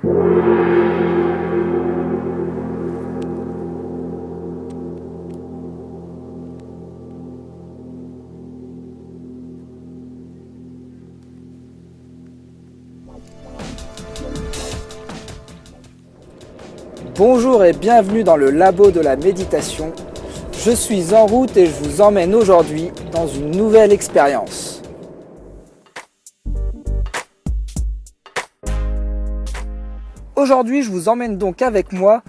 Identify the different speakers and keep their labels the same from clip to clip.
Speaker 1: Bonjour et bienvenue dans le labo de la méditation. Je suis en route et je vous emmène aujourd'hui dans une nouvelle expérience. Aujourd'hui, je vous emmène donc avec moi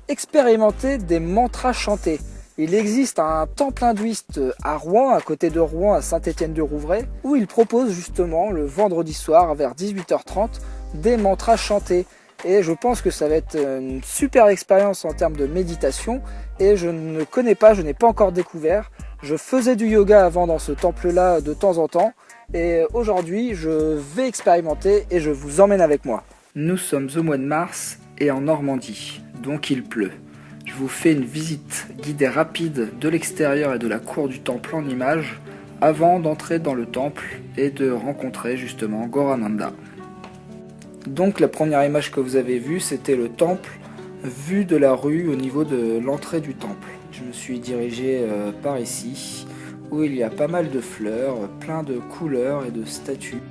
Speaker 1: expérimenter des mantras chantés. Il existe un temple hindouiste à Rouen, à côté de Rouen, à Saint-Étienne-du-Rouvray, où il propose justement le vendredi soir vers 18h30 des mantras chantés. Et je pense que ça va être une super expérience en termes de méditation. Et je ne connais pas, je n'ai pas encore découvert. Je faisais du yoga avant dans ce temple-là de temps en temps. Et aujourd'hui, je vais expérimenter et je vous emmène avec moi. Nous sommes au mois de mars et en Normandie, donc il pleut. Je vous fais une visite guidée rapide de l'extérieur et de la cour du temple en images avant d'entrer dans le temple et de rencontrer justement Gorananda. Donc la première image que vous avez vue, c'était le temple vu de la rue au niveau de l'entrée du temple. Je me suis dirigé par ici, où il y a pas mal de fleurs, plein de couleurs et de statues.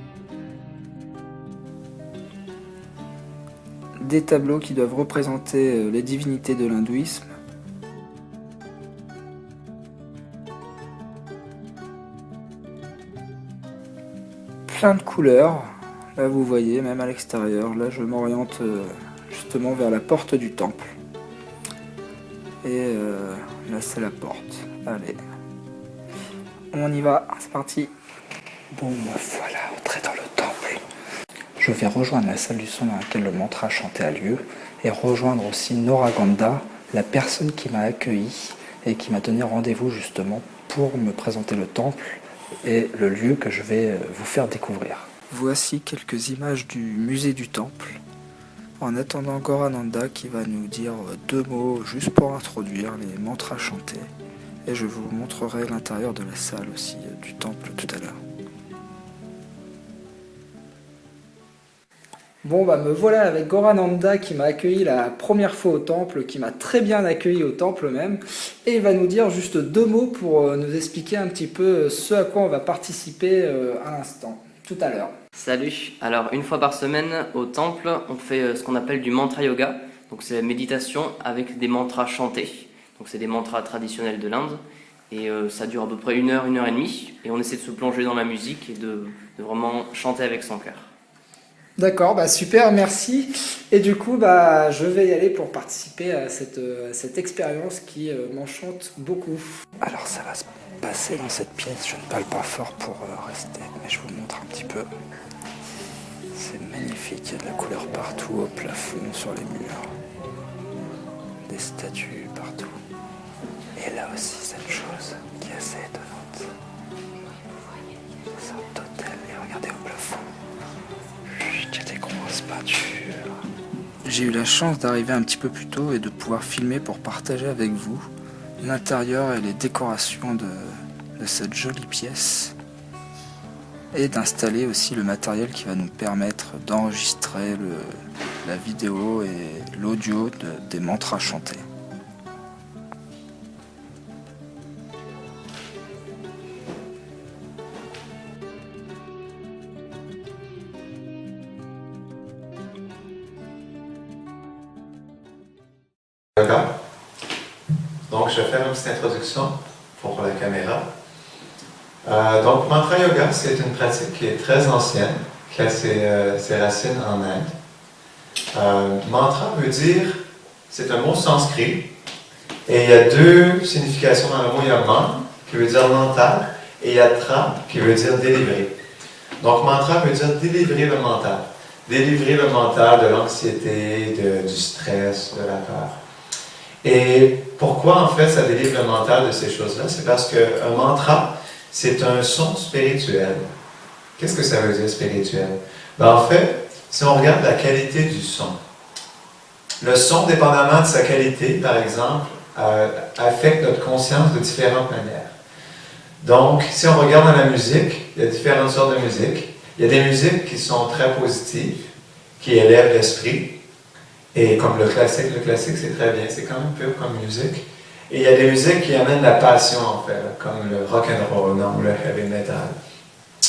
Speaker 1: Des tableaux qui doivent représenter les divinités de l'hindouisme. Plein de couleurs. Là vous voyez, même à l'extérieur, là je m'oriente justement vers la porte du temple. Et là c'est la porte. Allez, on y va, c'est parti. Bon, voilà, entrée dans le temple. Je vais rejoindre la salle du son dans laquelle le mantra chanté a lieu et rejoindre aussi Noraganda, la personne qui m'a accueilli et qui m'a donné rendez-vous justement pour me présenter le temple et le lieu que je vais vous faire découvrir. Voici quelques images du musée du temple, en attendant Gorananda qui va nous dire 2 mots juste pour introduire les mantras chantés. Et je vous montrerai l'intérieur de la salle aussi du temple tout à l'heure. Bon me voilà avec Gorananda qui m'a accueilli la première fois au temple, qui m'a très bien accueilli au temple même. Et il va nous dire juste 2 mots pour nous expliquer un petit peu ce à quoi on va participer à l'instant. Tout à l'heure.
Speaker 2: Salut, alors une fois par semaine au temple on fait ce qu'on appelle du mantra yoga, donc c'est la méditation avec des mantras chantés, donc c'est des mantras traditionnels de l'Inde et ça dure à peu près 1 heure, 1 heure et demie et on essaie de se plonger dans la musique et de vraiment chanter avec son cœur.
Speaker 1: D'accord, super, merci. Et du coup, je vais y aller pour participer à cette expérience qui m'enchante beaucoup. Alors ça va se passer dans cette pièce, je ne parle pas fort pour rester, mais je vous montre un petit peu. C'est magnifique, il y a de la couleur partout, au plafond, sur les murs. Des statues partout. Et là aussi, cette chose qui est assez étonnante. Une sorte d'hôtel, et regardez au plafond. Il y a des grosses peintures. J'ai eu la chance d'arriver un petit peu plus tôt et de pouvoir filmer pour partager avec vous l'intérieur et les décorations de cette jolie pièce et d'installer aussi le matériel qui va nous permettre d'enregistrer la vidéo et l'audio des mantras chantés.
Speaker 3: D'accord. Donc, je vais faire une petite introduction pour la caméra. Donc, mantra yoga, c'est une pratique qui est très ancienne, qui a ses racines en Inde. Mantra veut dire, c'est un mot sanskrit, et il y a 2 significations dans le mot. Il y a man, qui veut dire mental, et il y a tra, qui veut dire délivrer. Donc, mantra veut dire délivrer le mental. Délivrer le mental de l'anxiété, du stress, de la peur. Et pourquoi en fait ça délivre le mental de ces choses-là? C'est parce qu'un mantra, c'est un son spirituel. Qu'est-ce que ça veut dire spirituel? En fait, si on regarde la qualité du son, le son, dépendamment de sa qualité, par exemple, affecte notre conscience de différentes manières. Donc, si on regarde dans la musique, il y a différentes sortes de musique. Il y a des musiques qui sont très positives, qui élèvent l'esprit. Et comme le classique c'est très bien, c'est quand même pur comme musique. Et il y a des musiques qui amènent la passion en fait, comme le rock and roll ou le heavy metal.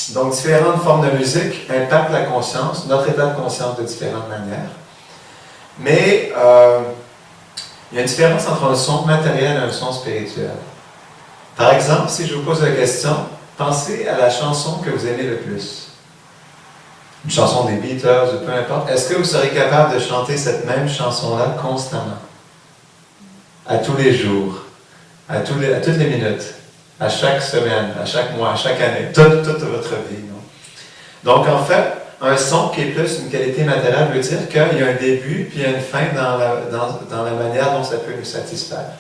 Speaker 3: Donc différentes formes de musique impactent la conscience, notre état de conscience de différentes manières. Mais il y a une différence entre un son matériel et un son spirituel. Par exemple, si je vous pose la question, pensez à la chanson que vous aimez le plus. Une chanson des Beatles ou peu importe. Est-ce que vous serez capable de chanter cette même chanson-là constamment? À tous les jours, à toutes les minutes, à chaque semaine, à chaque mois, à chaque année, toute votre vie. Non? Donc en fait, un son qui est plus une qualité matérielle veut dire qu'il y a un début puis il y a une fin dans la manière dont ça peut nous satisfaire.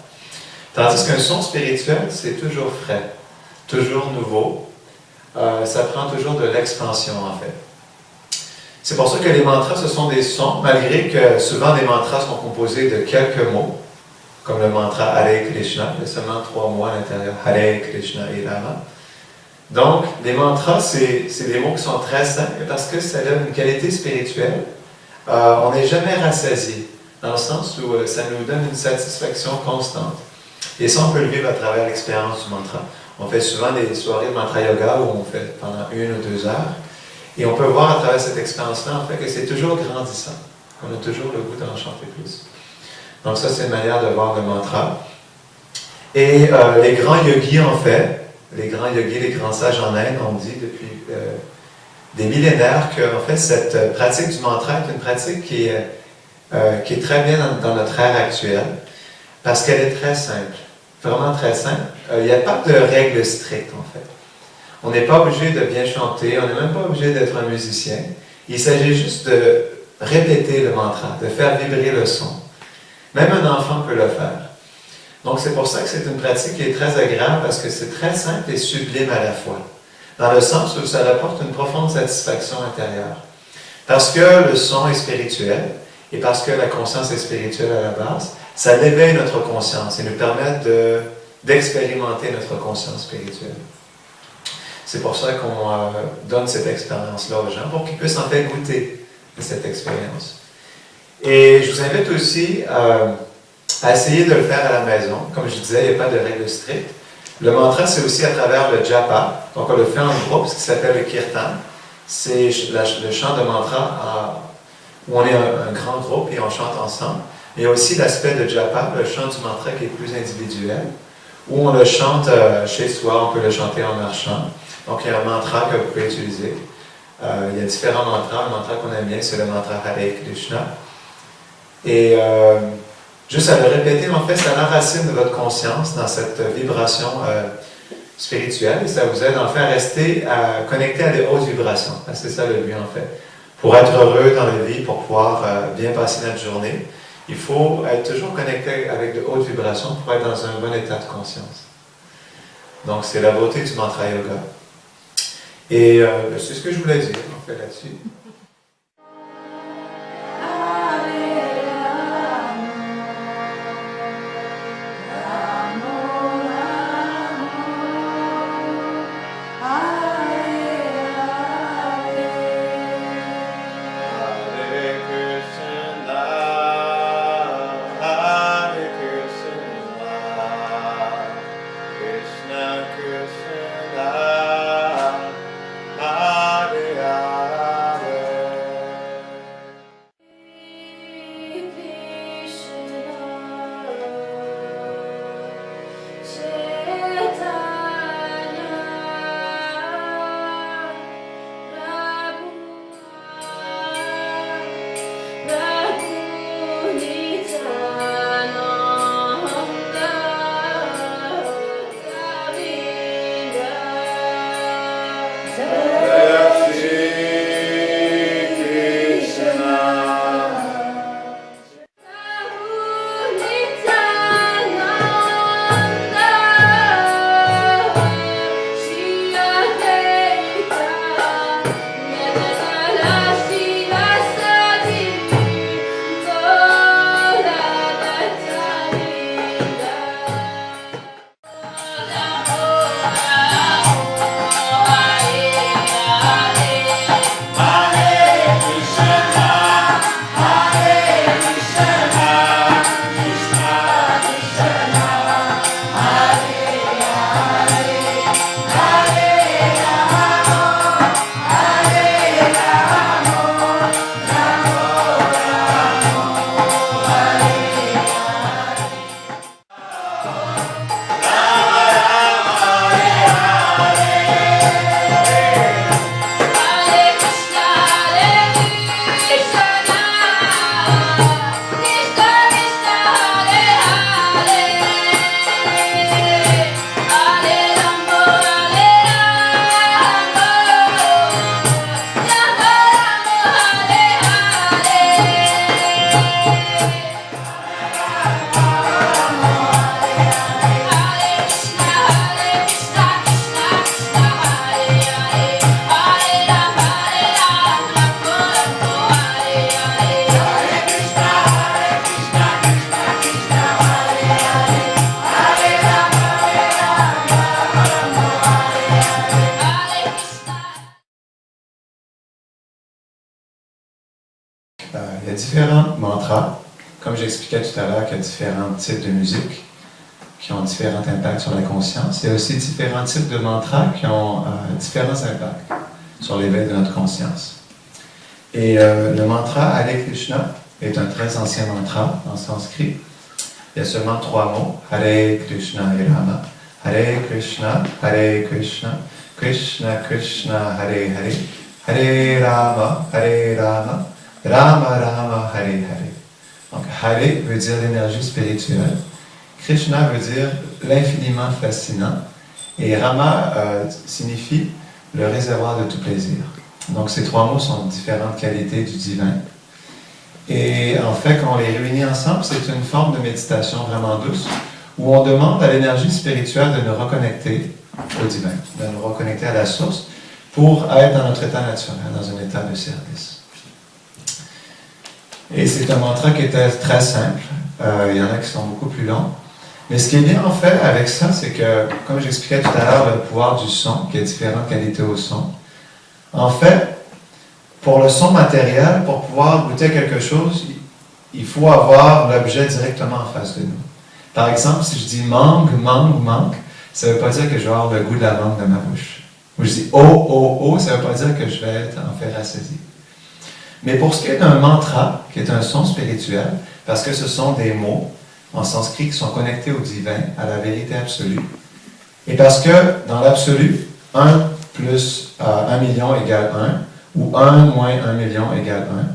Speaker 3: Tandis qu'un son spirituel, c'est toujours frais, toujours nouveau. Ça prend toujours de l'expansion en fait. C'est pour ça que les mantras, ce sont des sons, malgré que souvent les mantras sont composés de quelques mots, comme le mantra Hare Krishna, il y a seulement 3 mots à l'intérieur, Hare Krishna et Rama. Donc, les mantras, c'est des mots qui sont très simples parce que ça donne une qualité spirituelle. On n'est jamais rassasié, dans le sens où ça nous donne une satisfaction constante. Et ça, on peut le vivre à travers l'expérience du mantra. On fait souvent des soirées de mantra yoga où on fait pendant 1 ou 2 heures. Et on peut voir à travers cette expérience-là, en fait, que c'est toujours grandissant. On a toujours le goût d'en chanter plus. Donc ça, c'est une manière de voir le mantra. Et les grands yogis, en fait, les grands yogis, les grands sages en Inde ont dit depuis des millénaires que, en fait, cette pratique du mantra est une pratique qui est très bien dans notre ère actuelle, parce qu'elle est très simple, vraiment très simple. Il n'y a pas de règles strictes, en fait. On n'est pas obligé de bien chanter, on n'est même pas obligé d'être un musicien. Il s'agit juste de répéter le mantra, de faire vibrer le son. Même un enfant peut le faire. Donc c'est pour ça que c'est une pratique qui est très agréable parce que c'est très simple et sublime à la fois. Dans le sens où ça apporte une profonde satisfaction intérieure. Parce que le son est spirituel et parce que la conscience est spirituelle à la base, ça éveille notre conscience et nous permet d'expérimenter notre conscience spirituelle. C'est pour ça qu'on donne cette expérience-là aux gens, pour qu'ils puissent en fait goûter à cette expérience. Et je vous invite aussi à essayer de le faire à la maison. Comme je disais, il n'y a pas de règles strictes. Le mantra, c'est aussi à travers le japa. Donc on le fait en groupe, ce qui s'appelle le kirtan. C'est le chant de mantra où on est un grand groupe et on chante ensemble. Il y a aussi l'aspect de japa, le chant du mantra qui est plus individuel, où on le chante chez soi, on peut le chanter en marchant. Donc, il y a un mantra que vous pouvez utiliser. Il y a différents mantras. Le mantra qu'on aime bien, c'est le mantra Hare Krishna. Et juste à le répéter, en fait, ça enracine de votre conscience dans cette vibration spirituelle et ça vous aide en fait à rester connecté à des hautes vibrations. C'est ça le but, en fait. Pour être heureux dans la vie, pour pouvoir bien passer notre journée, il faut être toujours connecté avec de hautes vibrations pour être dans un bon état de conscience. Donc, c'est la beauté du mantra yoga. Et c'est ce que je voulais dire, en fait, là-dessus. Krishna, Hare Hare. il y a différents mantras. Comme j'expliquais tout à l'heure qu'il y a différents types de musique qui ont différents impacts sur la conscience. Il y a aussi différents types de mantras qui ont différents impacts sur l'éveil de notre conscience. Et le mantra Hare Krishna est un très ancien mantra en sanskrit. Il y a seulement 3 mots. Hare Krishna et Rama. Hare Krishna, Krishna Krishna, Hare Hare. Hare Rama, Rama Rama, Hare Hare. Donc Hare veut dire l'énergie spirituelle. Krishna veut dire l'infiniment fascinant. Et Rama signifie le réservoir de tout plaisir. Donc ces 3 mots sont différentes qualités du divin. Et en fait, quand on les réunit ensemble, c'est une forme de méditation vraiment douce, où on demande à l'énergie spirituelle de nous reconnecter au divin, de nous reconnecter à la source, pour être dans notre état naturel, dans un état de service. Et c'est un mantra qui est très simple. Il y en a qui sont beaucoup plus longs. Mais ce qui est bien en fait avec ça, c'est que, comme j'expliquais tout à l'heure, le pouvoir du son, qui a différentes qualités au son, en fait, pour le son matériel, pour pouvoir goûter quelque chose, il faut avoir l'objet directement en face de nous. Par exemple, si je dis mangue, ça ne veut pas dire que je vais avoir le goût de la mangue dans ma bouche. Ou je dis oh, ça ne veut pas dire que je vais être en fait rassasié. Mais pour ce qui est d'un mantra, qui est un son spirituel, parce que ce sont des mots en sanskrit qui sont connectés au divin, à la vérité absolue, et parce que dans l'absolu, 1 plus 1 million égale 1, ou 1 moins 1 million égale 1,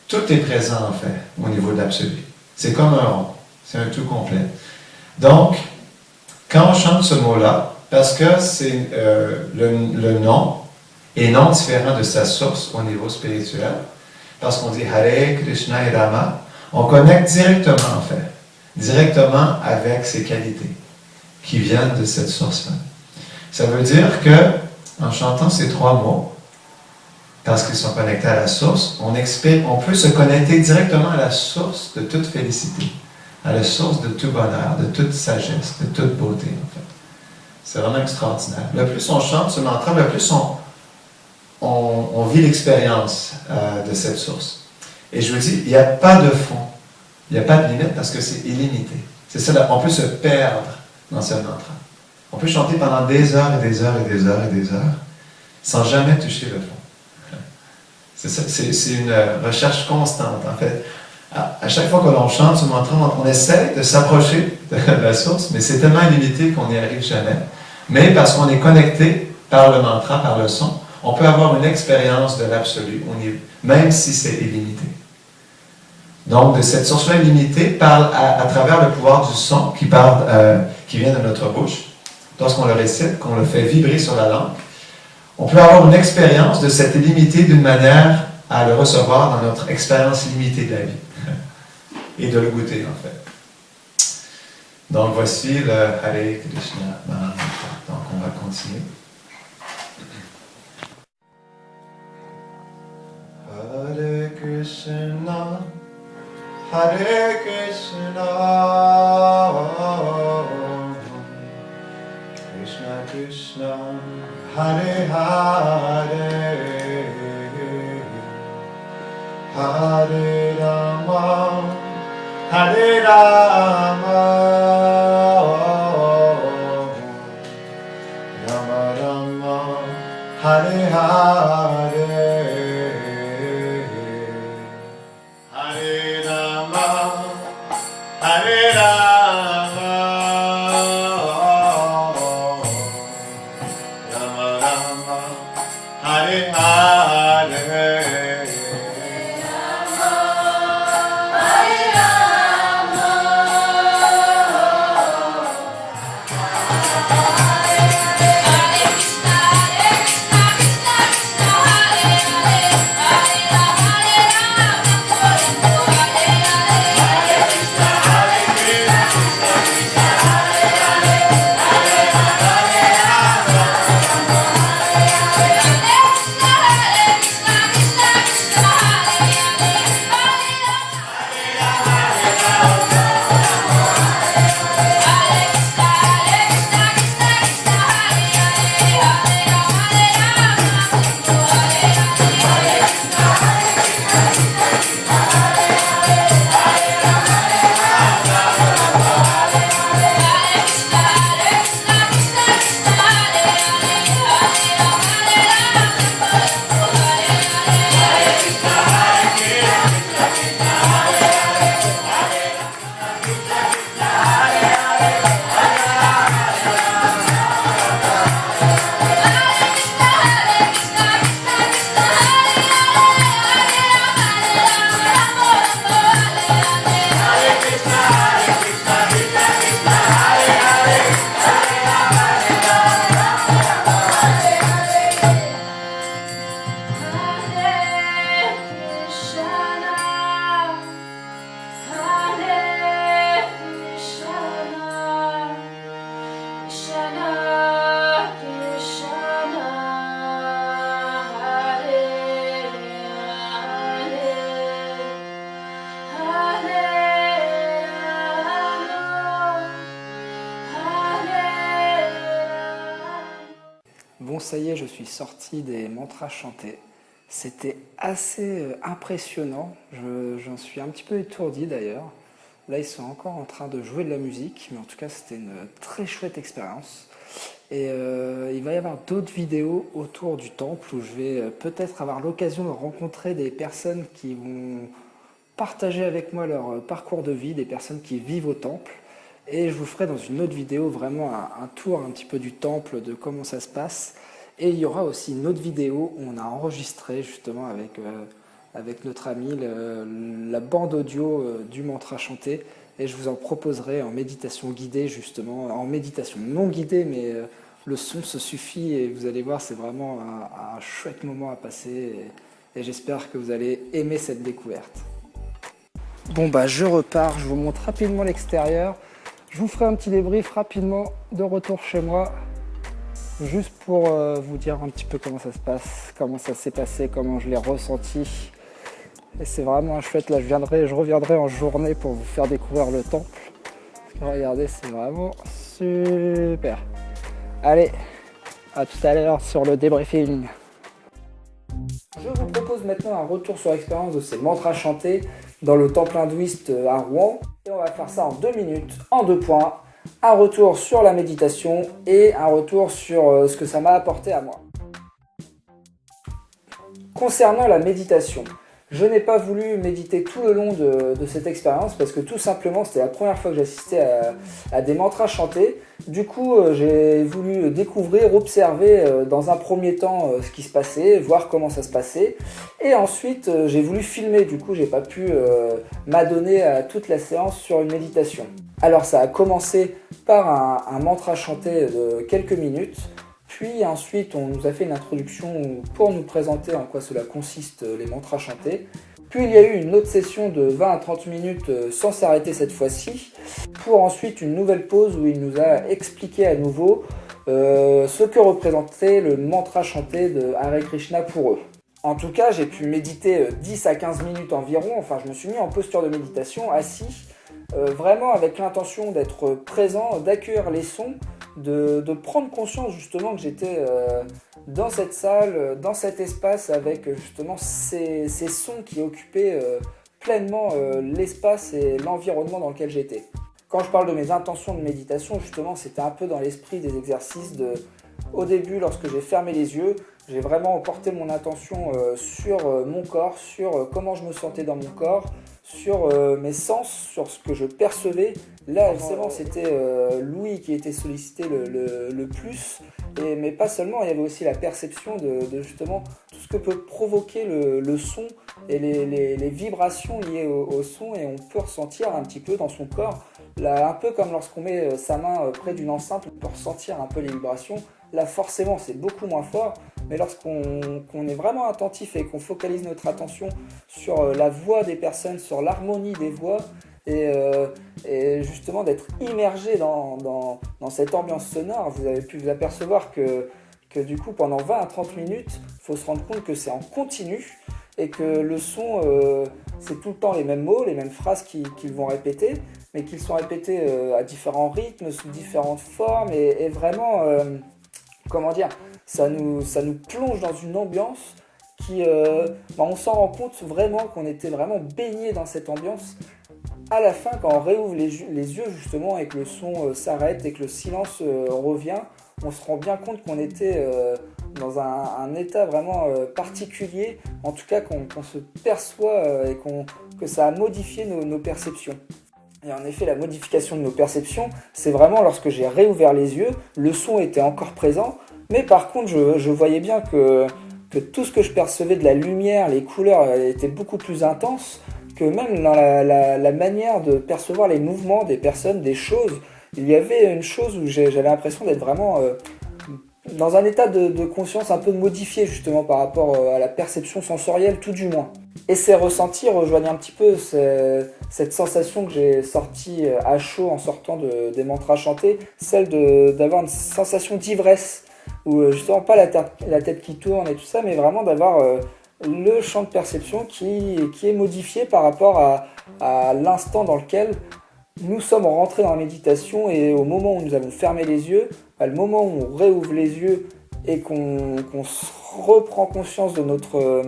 Speaker 3: tout est présent en fait au niveau de l'absolu. C'est comme un rond, c'est un tout complet. Donc, quand on chante ce mot-là, parce que c'est le nom est non différent de sa source au niveau spirituel, parce qu'on dit Hare Krishna et Rama, on connecte directement en fait, directement avec ses qualités qui viennent de cette source-là. Ça veut dire que, en chantant ces 3 mots, parce qu'ils sont connectés à la source, on peut se connecter directement à la source de toute félicité, à la source de tout bonheur, de toute sagesse, de toute beauté en fait. C'est vraiment extraordinaire. Le plus on chante ce mantra, le plus on vit l'expérience de cette source. Et je vous dis, il n'y a pas de fond, il n'y a pas de limite parce que c'est illimité. C'est ça, on peut se perdre dans ce mantra. On peut chanter pendant des heures et des heures et des heures et des heures sans jamais toucher le fond. C'est une recherche constante en fait. À chaque fois que l'on chante ce mantra, on essaie de s'approcher de la source, mais c'est tellement illimité qu'on n'y arrive jamais. Mais parce qu'on est connecté par le mantra, par le son, on peut avoir une expérience de l'absolu, même si c'est illimité. Donc, de cette source-là illimitée, à travers le pouvoir du son qui vient de notre bouche, lorsqu'on le récite, qu'on le fait vibrer sur la langue, on peut avoir une expérience de cette illimité d'une manière à le recevoir dans notre expérience limitée de la vie et de le goûter en fait. Donc voici le Hare Krishna Mahamudra. Donc on va continuer. Hare Krishna, Hare Krishna, Krishna Krishna, Hare Hare, Hare Rama, Hare Rama, Rama Rama, Hare Hare, Hare Rama, Hare Rama, Rama Rama, Hare Hare.
Speaker 1: Bon, ça y est, je suis sorti des mantras chantés. C'était assez impressionnant. J'en suis un petit peu étourdi d'ailleurs. Là, ils sont encore en train de jouer de la musique, mais en tout cas, c'était une très chouette expérience. Et il va y avoir d'autres vidéos autour du temple où je vais peut-être avoir l'occasion de rencontrer des personnes qui vont partager avec moi leur parcours de vie, des personnes qui vivent au temple. Et je vous ferai dans une autre vidéo vraiment un tour un petit peu du temple, de comment ça se passe. Et il y aura aussi une autre vidéo où on a enregistré justement avec notre ami la bande audio du mantra chanté. Et je vous en proposerai en méditation guidée justement, en méditation non guidée, mais le son se suffit et vous allez voir, c'est vraiment un chouette moment à passer. Et j'espère que vous allez aimer cette découverte. Bon bah je repars, je vous montre rapidement l'extérieur. Je vous ferai un petit débrief rapidement de retour chez moi, juste pour vous dire un petit peu comment ça se passe, comment ça s'est passé, comment je l'ai ressenti. Et c'est vraiment chouette, là je reviendrai en journée pour vous faire découvrir le temple. Parce que regardez, c'est vraiment super. Allez, à tout à l'heure sur le débriefing. Je vous propose maintenant un retour sur l'expérience de ces mantras chantés dans le temple hindouiste à Rouen. Et on va faire ça en 2 minutes, en 2 points. Un retour sur la méditation et un retour sur ce que ça m'a apporté à moi. Concernant la méditation, je n'ai pas voulu méditer tout le long de cette expérience parce que tout simplement c'était la première fois que j'assistais à des mantras chantés. Du coup, j'ai voulu découvrir, observer dans un premier temps ce qui se passait, voir comment ça se passait. Et ensuite, j'ai voulu filmer. Du coup, j'ai pas pu m'adonner à toute la séance sur une méditation. Alors, ça a commencé par un mantra chanté de quelques minutes. Puis ensuite, on nous a fait une introduction pour nous présenter en quoi cela consiste, les mantras chantés. Puis il y a eu une autre session de 20 à 30 minutes sans s'arrêter cette fois-ci, pour ensuite une nouvelle pause où il nous a expliqué à nouveau ce que représentait le mantra chanté de Hare Krishna pour eux. En tout cas, j'ai pu méditer 10 à 15 minutes environ, enfin je me suis mis en posture de méditation, assis, vraiment avec l'intention d'être présent, d'accueillir les sons, de prendre conscience justement que j'étais dans cette salle, dans cet espace avec justement ces sons qui occupaient pleinement l'espace et l'environnement dans lequel j'étais. Quand je parle de mes intentions de méditation, justement, c'était un peu dans l'esprit des exercices au début, lorsque j'ai fermé les yeux, j'ai vraiment porté mon attention sur mon corps, sur comment je me sentais dans mon corps, sur mes sens, sur ce que je percevais. Là, forcément, c'était l'ouïe qui était sollicité le plus, mais pas seulement, il y avait aussi la perception de justement tout ce que peut provoquer le son et les vibrations liées au son, et on peut ressentir un petit peu dans son corps, là, un peu comme lorsqu'on met sa main près d'une enceinte, on peut ressentir un peu les vibrations. Là, forcément, c'est beaucoup moins fort, mais lorsqu'on est vraiment attentif et qu'on focalise notre attention sur la voix des personnes, sur l'harmonie des voix, et justement d'être immergé dans cette ambiance sonore, vous avez pu vous apercevoir que du coup, pendant 20 à 30 minutes, il faut se rendre compte que c'est en continu, et que le son, c'est tout le temps les mêmes mots, les mêmes phrases qu'ils vont répéter, mais qu'ils sont répétés à différents rythmes, sous différentes formes, et vraiment... comment dire, ça nous plonge dans une ambiance qui, on s'en rend compte vraiment qu'on était vraiment baigné dans cette ambiance. À la fin, quand on réouvre les yeux justement et que le son s'arrête et que le silence revient, on se rend bien compte qu'on était dans un état vraiment particulier, en tout cas qu'on se perçoit et que ça a modifié nos perceptions. Et en effet, la modification de nos perceptions, c'est vraiment lorsque j'ai réouvert les yeux, le son était encore présent, mais par contre, je voyais bien que tout ce que je percevais de la lumière, les couleurs étaient beaucoup plus intenses, que même dans la manière de percevoir les mouvements des personnes, des choses, il y avait une chose où j'avais l'impression d'être vraiment dans un état de conscience un peu modifié justement par rapport à la perception sensorielle, tout du moins. Et ces ressentis rejoignent un petit peu cette sensation que j'ai sortie à chaud en sortant des mantras chantés, celle d'avoir une sensation d'ivresse, où justement pas la tête qui tourne et tout ça, mais vraiment d'avoir le champ de perception qui est modifié par rapport à l'instant dans lequel nous sommes rentrés dans la méditation, et au moment où nous avons fermé les yeux, le moment où on réouvre les yeux et qu'on reprend conscience de notre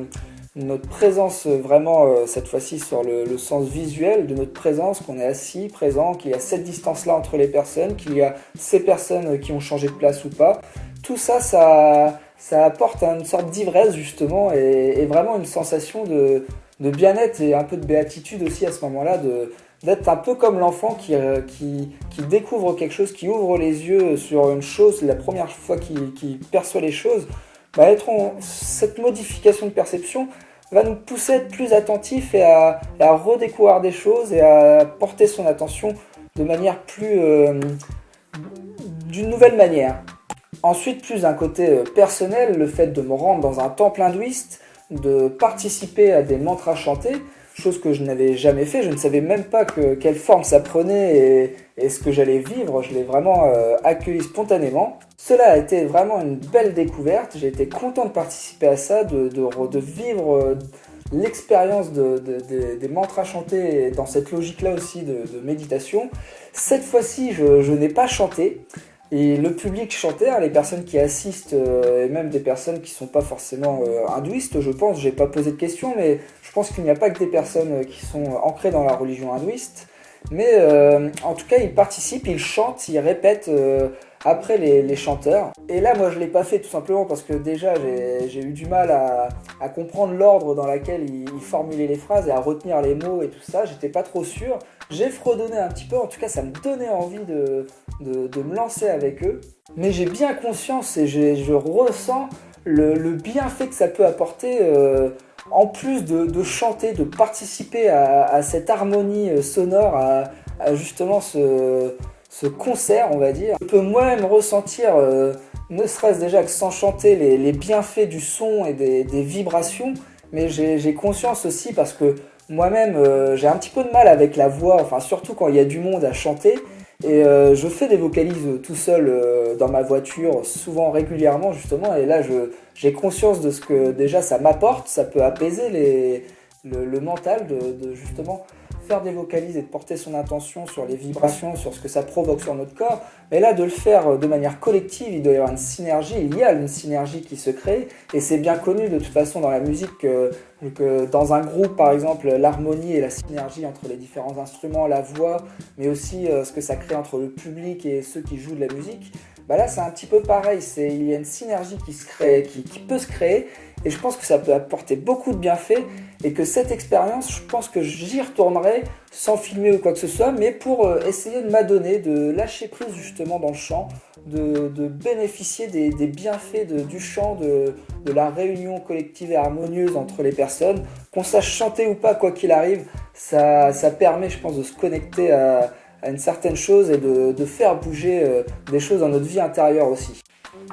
Speaker 1: présence vraiment, cette fois-ci sur le sens visuel de notre présence, qu'on est assis, présent, qu'il y a cette distance-là entre les personnes, qu'il y a ces personnes qui ont changé de place ou pas. Tout ça, ça apporte une sorte d'ivresse justement et vraiment une sensation de bien-être et un peu de béatitude aussi à ce moment-là, d'être un peu comme l'enfant qui découvre quelque chose, qui ouvre les yeux sur une chose, la première fois qu'il perçoit les choses. Cette modification de perception va nous pousser à être plus attentifs et à redécouvrir des choses et à porter son attention de manière d'une nouvelle manière. Ensuite, plus d'un côté personnel, le fait de me rendre dans un temple hindouiste, de participer à des mantras chantés, chose que je n'avais jamais fait, je ne savais même pas quelle forme ça prenait et ce que j'allais vivre, je l'ai vraiment accueilli spontanément. Cela a été vraiment une belle découverte, j'ai été content de participer à ça, de vivre l'expérience des mantras chantés dans cette logique-là aussi de méditation. Cette fois-ci, je n'ai pas chanté. Et le public chantait, les personnes qui assistent, et même des personnes qui ne sont pas forcément hindouistes, je pense, j'ai pas posé de questions, mais je pense qu'il n'y a pas que des personnes qui sont ancrées dans la religion hindouiste. Mais en tout cas, ils participent, ils chantent, ils répètent après les chanteurs. Et là, moi, je ne l'ai pas fait tout simplement parce que déjà, j'ai eu du mal à comprendre l'ordre dans lequel ils formulaient les phrases et à retenir les mots et tout ça. J'étais pas trop sûr. J'ai fredonné un petit peu, en tout cas, ça me donnait envie de me lancer avec eux. Mais j'ai bien conscience et je ressens le bienfait que ça peut apporter en plus de chanter, de participer à cette harmonie sonore, à justement ce concert, on va dire. Je peux moi-même ressentir, ne serait-ce déjà que sans chanter, les bienfaits du son et des vibrations, mais j'ai conscience aussi parce que moi-même, j'ai un petit peu de mal avec la voix, enfin surtout quand il y a du monde à chanter. Et je fais des vocalises tout seul dans ma voiture, souvent régulièrement justement, et là j'ai conscience de ce que déjà ça m'apporte, ça peut apaiser le mental de justement faire des vocalises et de porter son attention sur les vibrations, sur ce que ça provoque sur notre corps. Mais là, de le faire de manière collective, il doit y avoir une synergie, il y a une synergie qui se crée, et c'est bien connu de toute façon dans la musique que dans un groupe, par exemple, l'harmonie et la synergie entre les différents instruments, la voix, mais aussi ce que ça crée entre le public et ceux qui jouent de la musique, bah là c'est un petit peu pareil, il y a une synergie qui se crée, qui peut se créer, et je pense que ça peut apporter beaucoup de bienfaits, et que cette expérience, je pense que j'y retournerai sans filmer ou quoi que ce soit, mais pour essayer de m'adonner, de lâcher prise justement dans le chant, de bénéficier des bienfaits du chant, de la réunion collective et harmonieuse entre les personnes. Qu'on sache chanter ou pas, quoi qu'il arrive, ça permet, je pense, de se connecter à une certaine chose et de faire bouger des choses dans notre vie intérieure aussi.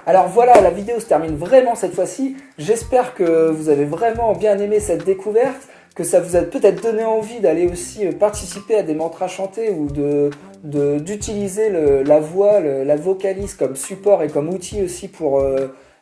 Speaker 1: Alors voilà, la vidéo se termine vraiment cette fois-ci. J'espère que vous avez vraiment bien aimé cette découverte, que ça vous a peut-être donné envie d'aller aussi participer à des mantras chantés ou d'utiliser la voix, la vocalise comme support et comme outil aussi pour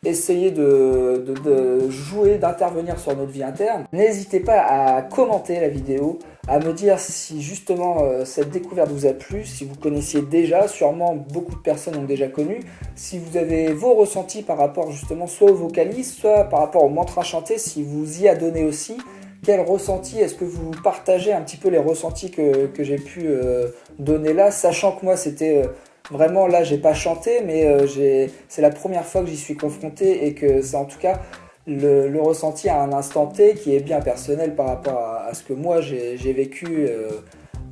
Speaker 1: essayer de jouer, d'intervenir sur notre vie interne. N'hésitez pas à commenter la vidéo, à me dire si justement cette découverte vous a plu, si vous connaissiez déjà, sûrement beaucoup de personnes ont déjà connu, si vous avez vos ressentis par rapport justement soit aux vocalises, soit par rapport au mantra chanté, si vous y adonnez aussi. Quel ressenti, est-ce que vous partagez un petit peu les ressentis que j'ai pu donner là, sachant que moi c'était vraiment là j'ai pas chanté, mais c'est la première fois que j'y suis confronté et que c'est en tout cas le ressenti à un instant T qui est bien personnel par rapport à ce que moi j'ai vécu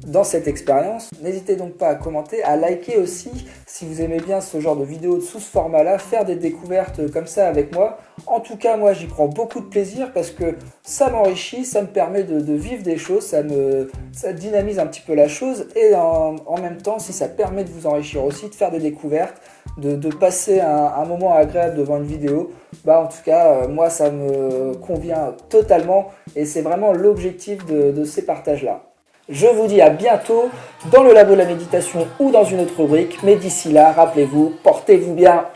Speaker 1: dans cette expérience. N'hésitez donc pas à commenter, à liker aussi si vous aimez bien ce genre de vidéos sous ce format-là, faire des découvertes comme ça avec moi. En tout cas, moi j'y prends beaucoup de plaisir parce que ça m'enrichit, ça me permet de vivre des choses, ça dynamise un petit peu la chose et en même temps, si ça permet de vous enrichir aussi, de faire des découvertes, de passer un moment agréable devant une vidéo, en tout cas, moi ça me convient totalement et c'est vraiment l'objectif de ces partages-là. Je vous dis à bientôt dans le labo de la méditation ou dans une autre rubrique, mais d'ici là, rappelez-vous, portez-vous bien.